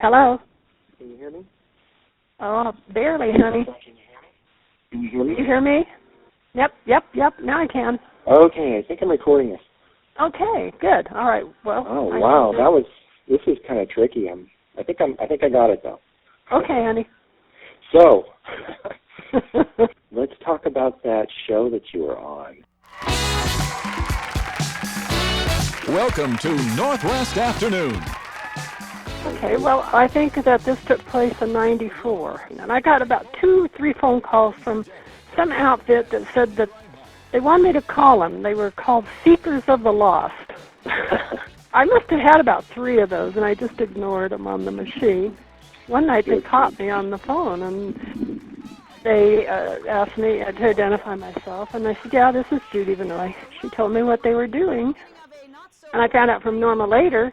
Hello? Can you hear me? Oh, barely, honey. Can you hear me? You hear me? Yep. Now I can. Okay, I think I'm recording this. Okay, good. All right. Well. Oh wow, this is kind of tricky. I think I got it though. Okay, honey. So, let's talk about that show that you were on. Welcome to Northwest Afternoon. Okay, well, I think that this took place in '94, and I got about 2-3 phone calls from some outfit that said that they wanted me to call them. They were called Seekers of the Lost. I must have had about 3 of those, and I just ignored them on the machine. One night they caught me on the phone, and they asked me to identify myself, and I said, yeah, this is Judy Vinoy. She told me what they were doing, and I found out from Norma later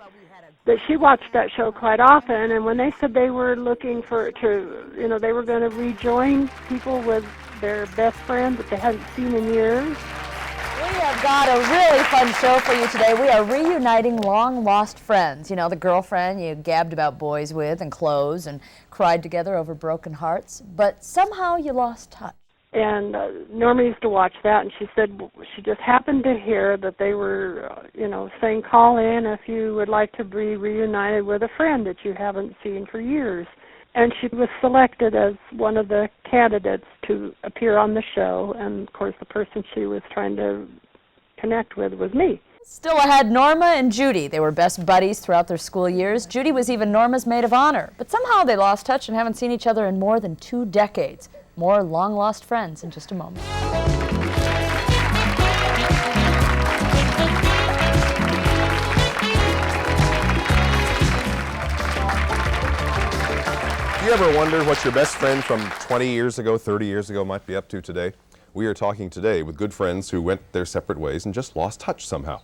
that she watched that show quite often, and when they said they were looking they were going to rejoin people with their best friend that they hadn't seen in years. We have got a really fun show for you today. We are reuniting long-lost friends. You know, the girlfriend you gabbed about boys with and clothes and cried together over broken hearts, but somehow you lost touch. And Norma used to watch that, and she said she just happened to hear that they were, saying call in if you would like to be reunited with a friend that you haven't seen for years. And she was selected as one of the candidates to appear on the show, and of course the person she was trying to connect with was me. Still ahead, Norma and Judy. They were best buddies throughout their school years. Judy was even Norma's maid of honor, but somehow they lost touch and haven't seen each other in more than 2 decades. More long-lost friends in just a moment. Do you ever wonder what your best friend from 20 years ago, 30 years ago might be up to today? We are talking today with good friends who went their separate ways and just lost touch somehow.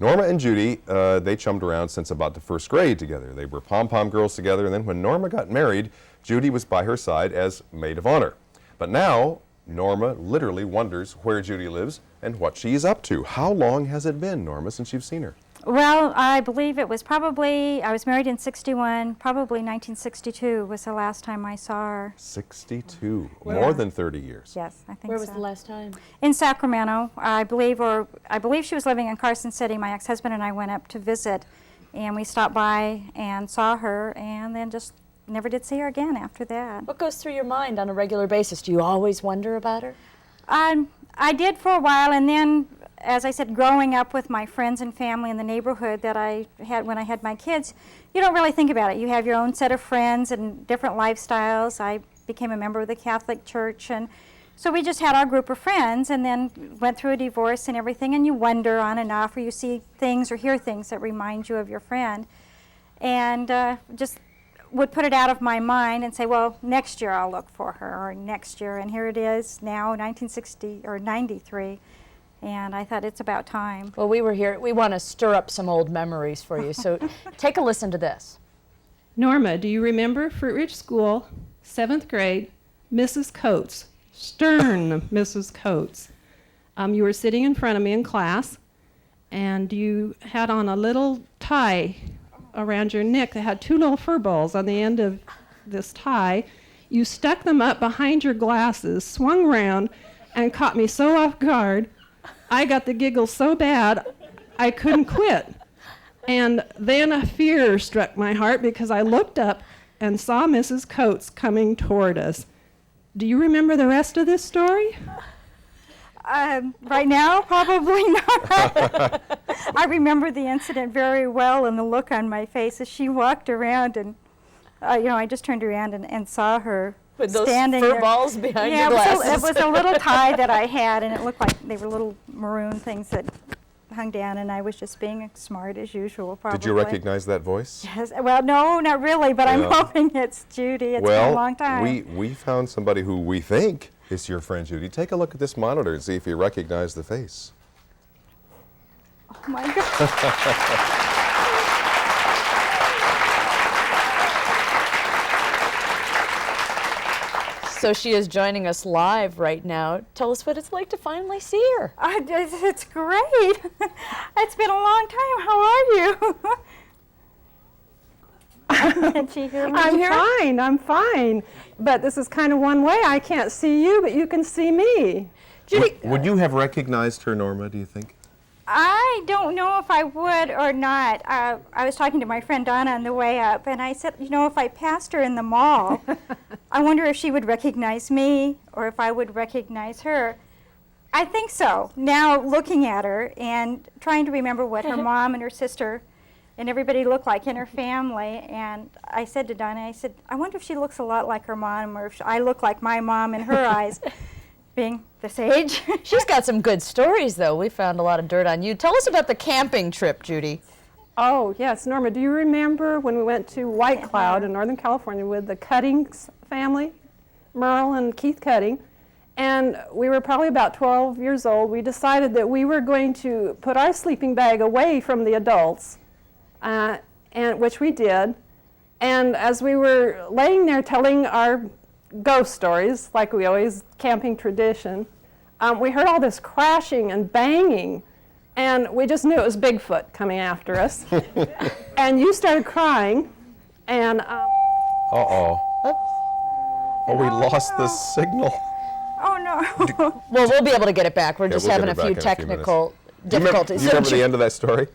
Norma and Judy, they chummed around since about the 1st grade together. They were pom-pom girls together, and then when Norma got married, Judy was by her side as maid of honor. But now, Norma literally wonders where Judy lives and what she's up to. How long has it been, Norma, since you've seen her? Well, I believe it was I was married in '61, probably 1962 was the last time I saw her. 62, more than 30 years. Yes, I think so. Where was the last time? In Sacramento, I believe she was living in Carson City. My ex-husband and I went up to visit, and we stopped by and saw her, and then just never did see her again after that. What goes through your mind on a regular basis? Do you always wonder about her? I did for a while, and then, as I said, growing up with my friends and family in the neighborhood that I had when I had my kids, you don't really think about it. You have your own set of friends and different lifestyles. I became a member of the Catholic Church, and so we just had our group of friends, and then went through a divorce and everything, and you wonder on and off, or you see things or hear things that remind you of your friend, and just would put it out of my mind and say, well, next year I'll look for her, or next year, and here it is now, 1960 or 93. And I thought it's about time. Well, we were here. We want to stir up some old memories for you, so take a listen to this. Norma, do you remember Fruit Ridge School, 7th grade, Mrs. Coates, stern Mrs. Coates. You were sitting in front of me in class, and you had on a little tie around your neck that had 2 little fur balls on the end of this tie. You stuck them up behind your glasses, swung around, and caught me so off guard. I got the giggles so bad, I couldn't quit. And then a fear struck my heart because I looked up and saw Mrs. Coates coming toward us. Do you remember the rest of this story? Right now, probably not. I remember the incident very well and the look on my face as she walked around, and I just turned around and saw her with those standing fur there. balls behind your glasses. It was a little tie that I had, and it looked like they were little maroon things that hung down, and I was just being smart as usual, probably. Did you recognize that voice? Yes. Well, no, not really, but I'm hoping it's Judy. It's been a long time. We found somebody who we think is your friend Judy. Take a look at this monitor and see if you recognize the face. Oh, my God. So she is joining us live right now. Tell us what it's like to finally see her. It's great. It's been a long time. How are you? Can she hear me? I'm fine. But this is kind of one way. I can't see you, but you can see me. Judy, Would you have recognized her, Norma, do you think? I don't know if I would or not. I was talking to my friend Donna on the way up, and I said, you know, if I passed her in the mall, I wonder if she would recognize me or if I would recognize her. I think so. Now, looking at her and trying to remember what her mom and her sister and everybody looked like in her family, and I said to Donna, I said, I wonder if she looks a lot like her mom or if I look like my mom in her eyes. Being this age. she's got some good stories, though. We found a lot of dirt on you. Tell us about the camping trip, Judy. Oh, yes, Norma, do you remember when we went to White Cloud in Northern California with the Cuttings family, Merle and Keith Cutting? And we were probably about 12 years old. We decided that we were going to put our sleeping bag away from the adults, and which we did. And as we were laying there telling our ghost stories, like we always, camping tradition, we heard all this crashing and banging, and we just knew it was Bigfoot coming after us. And you started crying, and Uh-oh. Oh, we lost the signal. Oh, no. Well, we'll be able to get it back. We're Yeah, just we'll having get a it few back in a few technical Do you difficulties. remember the end of that story?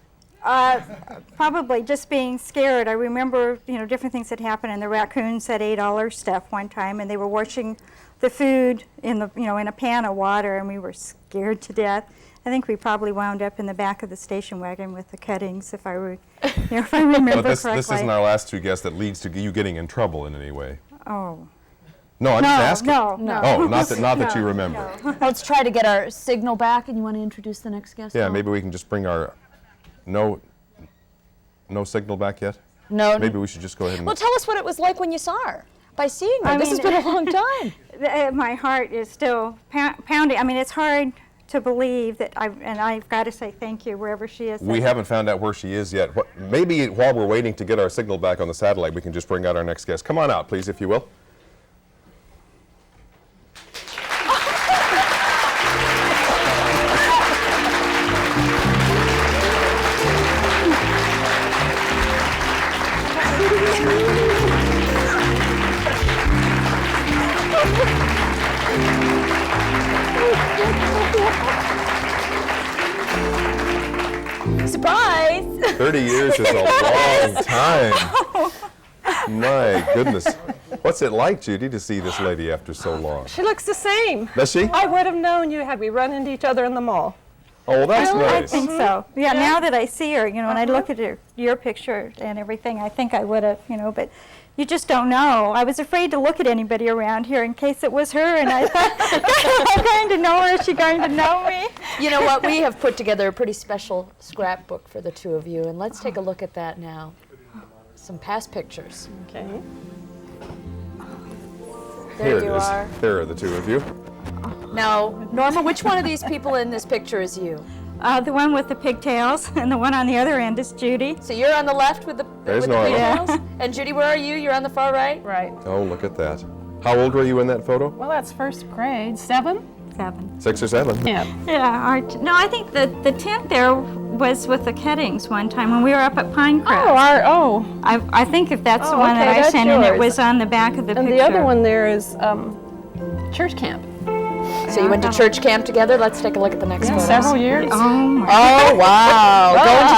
Probably just being scared. I remember, you know, different things that happened, and the raccoons had ate all our stuff one time, and they were washing the food in the, you know, in a pan of water, and we were scared to death. I think we probably wound up in the back of the station wagon with the Cuttings, if I were, you know, if I remember But this correctly. isn't our last two guests that leads to you getting in trouble in any way. Oh. No, I'm just asking. No. Oh, not that you remember. Let's try to get our signal back, and you want to introduce the next guest? Yeah, Paul? maybe we can just bring our no signal back yet? No. Maybe we should just go ahead and... Well, tell us what it was like when you saw her. By seeing her. This has been a long time. My heart is still pounding. I mean, it's hard to believe that I've got to say thank you wherever she is. We haven't found out where she is yet. Maybe while we're waiting to get our signal back on the satellite, we can just bring out our next guest. Come on out, please, if you will. Surprise! 30 years is a long time. My goodness. What's it like, Judy, to see this lady after so long? she looks the same. Does she? I would have known you had we run into each other in the mall. Oh, well, that's I nice. think so. Yeah, now that I see her, you know, and I look at your picture and everything, I think I would have, you know, but you just don't know. I was afraid to look at anybody around here in case it was her, and I thought, I'm going to know her. Is she going to know me? You know what? We have put together a pretty special scrapbook for the two of you, and let's take a look at that now. Some past pictures. Okay. There Here you it is. are. There are the two of you. Now, Norma, which one of these people in this picture is you? The one with the pigtails, and the one on the other end is Judy. So you're on the left with the, There's with the Norma. pigtails? And Judy, where are you? You're on the far right? Right. Oh, look at that. How old were you in that photo? Well, that's first grade. 7? 7. 6 or 7? Yeah. Yeah. No, I think the tent there was with the Cuttings one time when we were up at Pinecrest. I think if that's the one that I that's sent in, it yours. was on the back of the And picture. the other one there is church camp. So you went to church camp together? Let's take a look at the next photo. Several years. Oh my. Oh, wow. Going to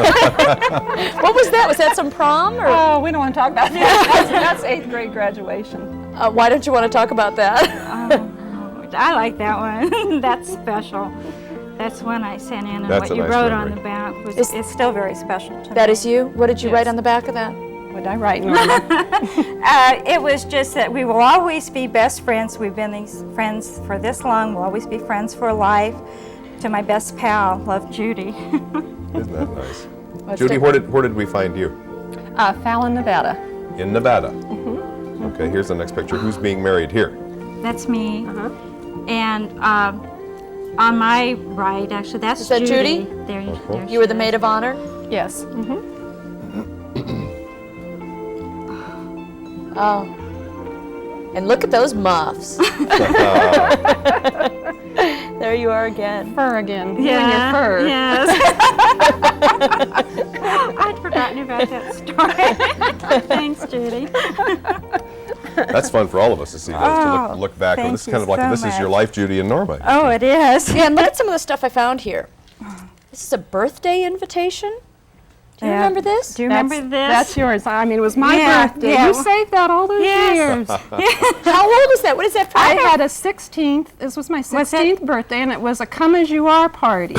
the prom? What was that? Was that some prom? Or Oh, we don't want to talk about that. That's 8th grade graduation. why don't you want to talk about that? I like that one. That's special. That's one I sent in, and That's what a you nice wrote on memory. the back was Is- it's still very special to me. That is you? What did you Yes. write on the back of that? What did I write, Norma? It was just that we will always be best friends. We've been these friends for this long. We'll always be friends for life. To my best pal, love, Judy. Isn't that nice? Let's Judy, take- where did we find you? Fallon, Nevada. In Nevada. Mm-hmm. Okay, here's the next picture. Who's being married here? That's me. And on my right, actually, that's Is that Judy? There, there You were the maid of honor? Yes. Oh. And look at those muffs. There you are again. Fur again. Yeah. You and your fur. Yes. I'd forgotten about that story. Thanks, Judy. That's fun for all of us to see those, to look back. thank This is you kind of like, so this is your much. life, Judy and Norma. Oh, it is. Yeah, and look at some of the stuff I found here. This is a birthday invitation. Do you remember this? Do you remember this? That's yours. I mean, it was my birthday. Yeah. You saved that all those years. How old is that? What is that for? I had a 16th, this was my 16th birthday, and it was a come as you are party.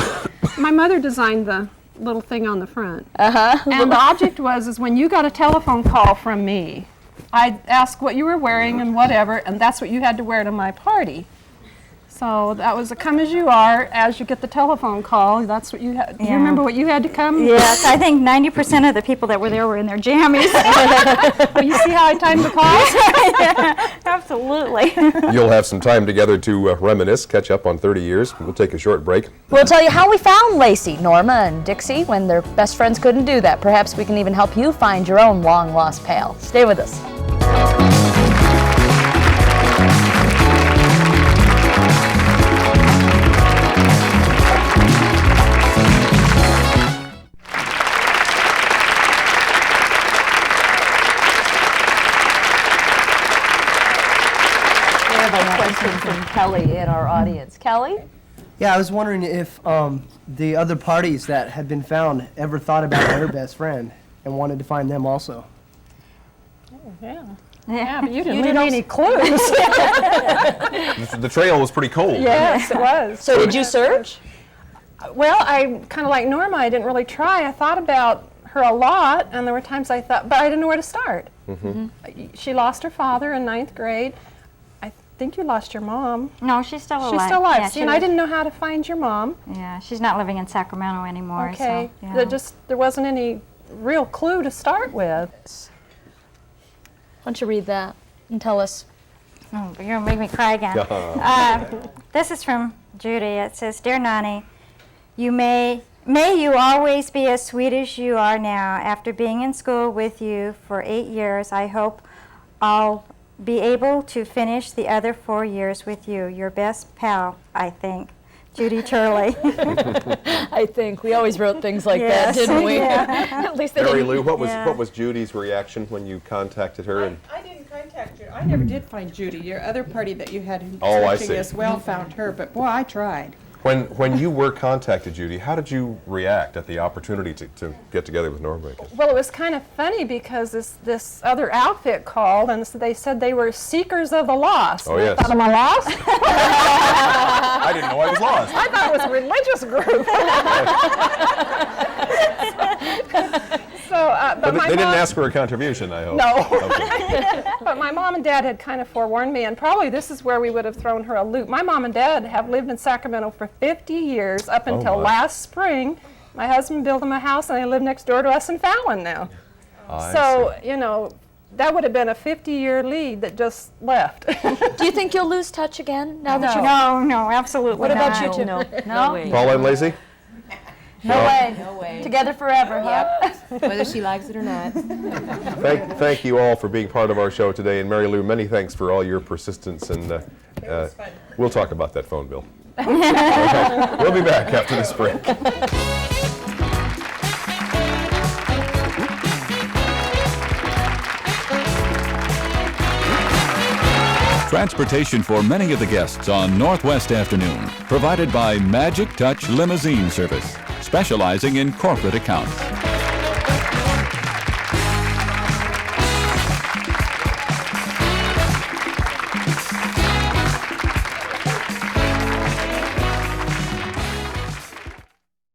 My mother designed the little thing on the front. And the object is when you got a telephone call from me, I'd ask what you were wearing and whatever, and that's what you had to wear to my party. So that was a come as you are, as you get the telephone call, that's what you had. Do you remember what you had to come? Yes, I think 90% of the people that were there were in their jammies. Well, you see how I timed the calls? Yeah, absolutely. You'll have some time together to reminisce, catch up on 30 years. We'll take a short break. We'll tell you how we found Lacey, Norma, and Dixie when their best friends couldn't do that. Perhaps we can even help you find your own long-lost pal. Stay with us. From Kelly in our audience. Kelly? Yeah, I was wondering if the other parties that had been found ever thought about their best friend and wanted to find them also. Yeah, but you didn't leave me any clues. The trail was pretty cold. Yes, it was. So did you search? Well, I kind of like Norma, I didn't really try. I thought about her a lot, and there were times I thought, but I didn't know where to start. She lost her father in 9th grade. I think you lost your mom. No, she's still alive. She's still alive. Yeah, See, and I didn't know how to find your mom. Yeah, she's not living in Sacramento anymore. Okay, So, yeah. there wasn't any real clue to start with. Why don't you read that and tell us? Oh, you're going to make me cry again. This is from Judy. It says, Dear Nani, may you always be as sweet as you are now. After being in school with you for 8 years, I hope I'll be able to finish the other 4 years with you. Your best pal, I think. Judy Turley. I think we always wrote things like that, didn't we? At least they Mary didn't. Lou, what was Judy's reaction when you contacted her? And I didn't contact you. I never did find Judy. Your other party that you had in Oh, I searching see. as well found her, but boy, I tried. when you were contacted, Judy, how did you react at the opportunity to get together with Norma? Well, it was kind of funny because this other outfit called, and so they said they were seekers of the lost. Oh, yes. I thought, am I lost? I didn't know I was lost. I thought it was a religious group. But they didn't ask for a contribution, I hope. No. Okay. But my mom and dad had kind of forewarned me, and probably this is where we would have thrown her a loop. My mom and dad have lived in Sacramento for 50 years, up until last spring. My husband built them a house, and they live next door to us in Fallon now. So, you know, that would have been a 50-year lead that just left. Do you think you'll lose touch again now that you're No, absolutely What not. about you two? No way. Paula and Lacey? No way. No way. Together forever, huh? Whether she likes it or not. Thank you all for being part of our show today. And Mary Lou, many thanks for all your persistence. And we'll talk about that phone bill. We'll be back after this break. Transportation for many of the guests on Northwest Afternoon, provided by Magic Touch Limousine Service, specializing in corporate accounts.